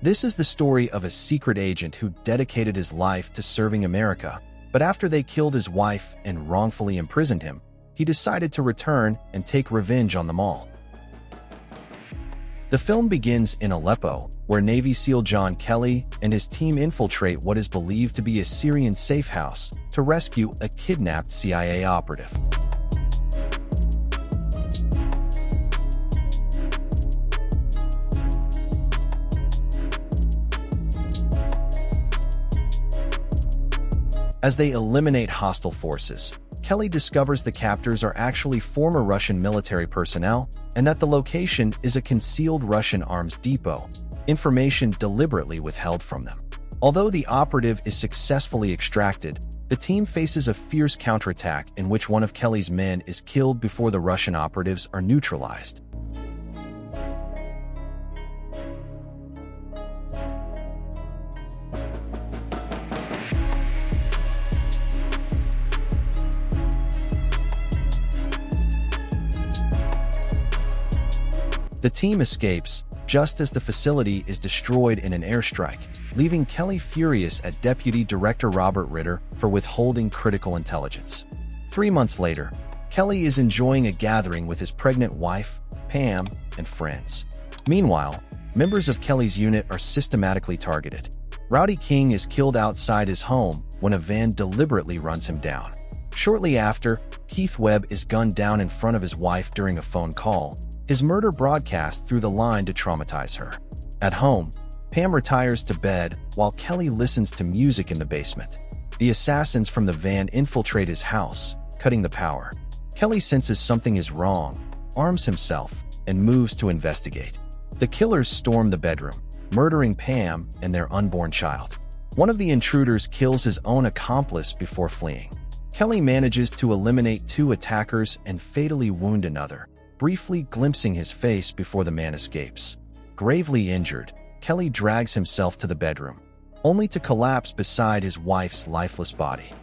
This is the story of a secret agent who dedicated his life to serving America, but after they killed his wife and wrongfully imprisoned him, he decided to return and take revenge on them all. The film begins in Aleppo, where Navy SEAL John Kelly and his team infiltrate what is believed to be a Syrian safe house to rescue a kidnapped CIA operative. As they eliminate hostile forces, Kelly discovers the captors are actually former Russian military personnel and that the location is a concealed Russian arms depot, information deliberately withheld from them. Although the operative is successfully extracted, the team faces a fierce counterattack in which one of Kelly's men is killed before the Russian operatives are neutralized. The team escapes just as the facility is destroyed in an airstrike, leaving Kelly furious at Deputy Director Robert Ritter for withholding critical intelligence. 3 months later, Kelly is enjoying a gathering with his pregnant wife, Pam, and friends. Meanwhile, members of Kelly's unit are systematically targeted. Rowdy King is killed outside his home when a van deliberately runs him down. Shortly after, Keith Webb is gunned down in front of his wife during a phone call, his murder broadcast through the line to traumatize her. At home, Pam retires to bed while Kelly listens to music in the basement. The assassins from the van infiltrate his house, cutting the power. Kelly senses something is wrong, arms himself, and moves to investigate. The killers storm the bedroom, murdering Pam and their unborn child. One of the intruders kills his own accomplice before fleeing. Kelly manages to eliminate 2 attackers and fatally wound another, briefly glimpsing his face before the man escapes. Gravely injured, Kelly drags himself to the bedroom, only to collapse beside his wife's lifeless body.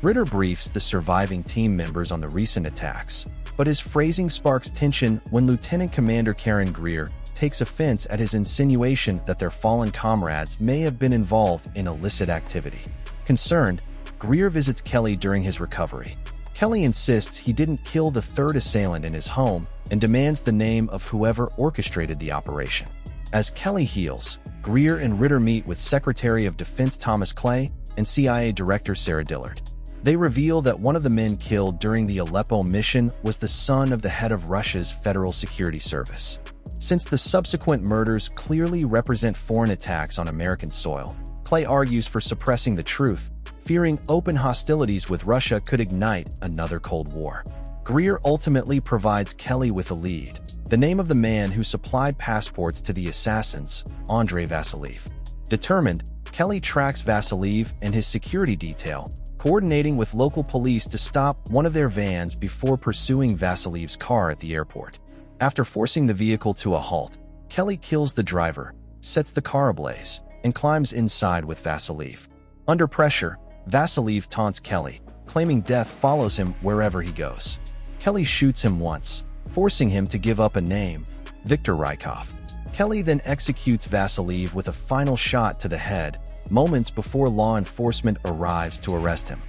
Ritter briefs the surviving team members on the recent attacks, but his phrasing sparks tension when Lieutenant Commander Karen Greer takes offense at his insinuation that their fallen comrades may have been involved in illicit activity. Concerned, Greer visits Kelly during his recovery. Kelly insists he didn't kill the 3rd assailant in his home and demands the name of whoever orchestrated the operation. As Kelly heals, Greer and Ritter meet with Secretary of Defense Thomas Clay and CIA Director Sarah Dillard. They reveal that one of the men killed during the Aleppo mission was the son of the head of Russia's Federal Security Service. Since the subsequent murders clearly represent foreign attacks on American soil, Clay argues for suppressing the truth, fearing open hostilities with Russia could ignite another Cold War. Greer ultimately provides Kelly with a lead: the name of the man who supplied passports to the assassins, Andrei Vasiliev. Determined, Kelly tracks Vasiliev and his security detail, coordinating with local police to stop one of their vans before pursuing Vasiliev's car at the airport. After forcing the vehicle to a halt, Kelly kills the driver, sets the car ablaze, and climbs inside with Vasiliev. Under pressure, Vasiliev taunts Kelly, claiming death follows him wherever he goes. Kelly shoots him once, forcing him to give up a name, Viktor Rykov. Kelly then executes Vasiliev with a final shot to the head, moments before law enforcement arrives to arrest him.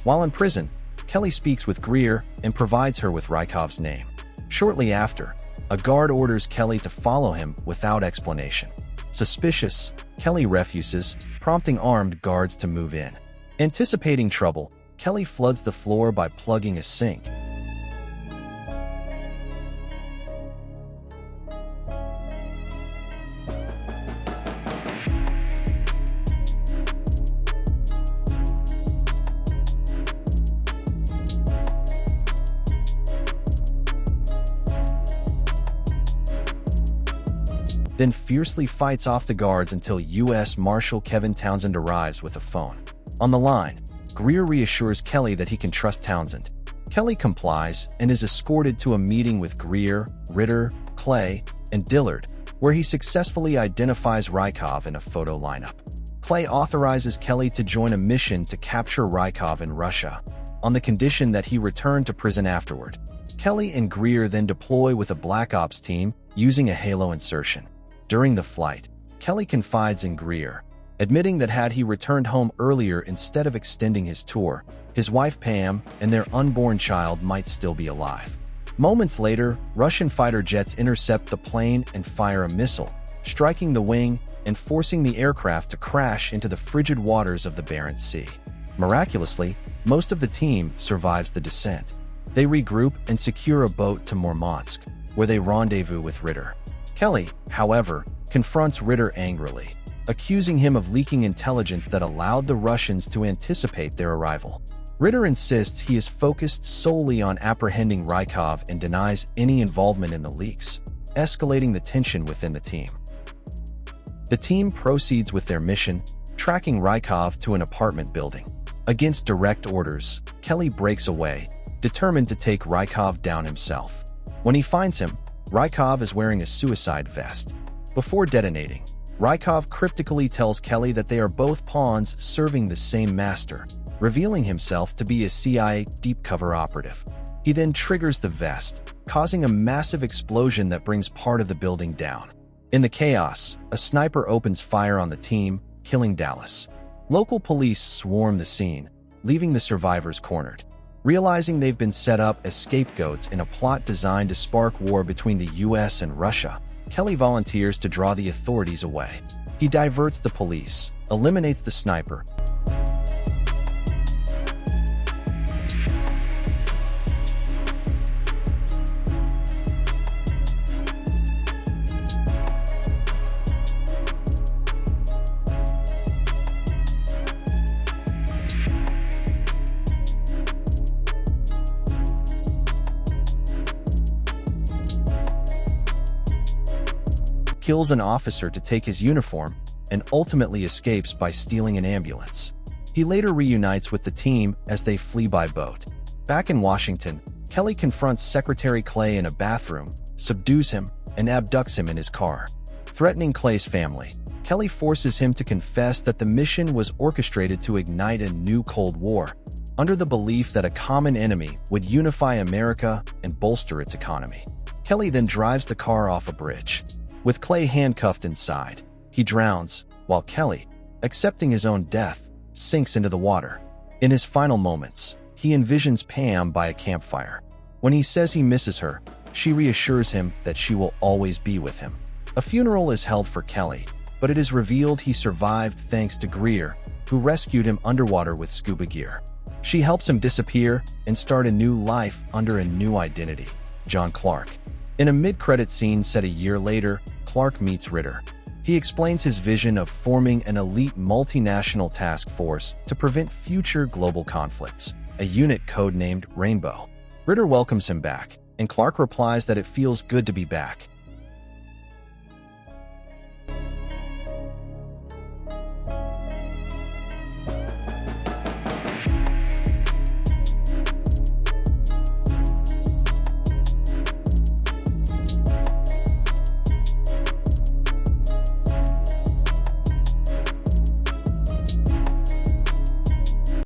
While in prison, Kelly speaks with Greer and provides her with Rykov's name. Shortly after, a guard orders Kelly to follow him without explanation. Suspicious, Kelly refuses, prompting armed guards to move in. Anticipating trouble, Kelly floods the floor by plugging a sink. Then fiercely fights off the guards until U.S. Marshal Kevin Townsend arrives with a phone. On the line, Greer reassures Kelly that he can trust Townsend. Kelly complies and is escorted to a meeting with Greer, Ritter, Clay, and Dillard, where he successfully identifies Rykov in a photo lineup. Clay authorizes Kelly to join a mission to capture Rykov in Russia, on the condition that he return to prison afterward. Kelly and Greer then deploy with a Black Ops team using a Halo insertion. During the flight, Kelly confides in Greer, admitting that had he returned home earlier instead of extending his tour, his wife Pam and their unborn child might still be alive. Moments later, Russian fighter jets intercept the plane and fire a missile, striking the wing and forcing the aircraft to crash into the frigid waters of the Barents Sea. Miraculously, most of the team survives the descent. They regroup and secure a boat to Murmansk, where they rendezvous with Ritter. Kelly, however, confronts Ritter angrily, accusing him of leaking intelligence that allowed the Russians to anticipate their arrival. Ritter insists he is focused solely on apprehending Rykov and denies any involvement in the leaks, escalating the tension within the team. The team proceeds with their mission, tracking Rykov to an apartment building. Against direct orders, Kelly breaks away, determined to take Rykov down himself. When he finds him, Rykov is wearing a suicide vest. Before detonating, Rykov cryptically tells Kelly that they are both pawns serving the same master, revealing himself to be a CIA deep-cover operative. He then triggers the vest, causing a massive explosion that brings part of the building down. In the chaos, a sniper opens fire on the team, killing Dallas. Local police swarm the scene, leaving the survivors cornered. Realizing they've been set up as scapegoats in a plot designed to spark war between the US and Russia, Kelly volunteers to draw the authorities away. He diverts the police, eliminates the sniper, kills an officer to take his uniform, and ultimately escapes by stealing an ambulance. He later reunites with the team as they flee by boat. Back in Washington, Kelly confronts Secretary Clay in a bathroom, subdues him, and abducts him in his car. Threatening Clay's family, Kelly forces him to confess that the mission was orchestrated to ignite a new Cold War, under the belief that a common enemy would unify America and bolster its economy. Kelly then drives the car off a bridge. With Clay handcuffed inside, he drowns, while Kelly, accepting his own death, sinks into the water. In his final moments, he envisions Pam by a campfire. When he says he misses her, she reassures him that she will always be with him. A funeral is held for Kelly, but it is revealed he survived thanks to Greer, who rescued him underwater with scuba gear. She helps him disappear and start a new life under a new identity, John Clark. In a mid-credit scene set a year later, Clark meets Ritter. He explains his vision of forming an elite multinational task force to prevent future global conflicts, a unit codenamed Rainbow. Ritter welcomes him back, and Clark replies that it feels good to be back,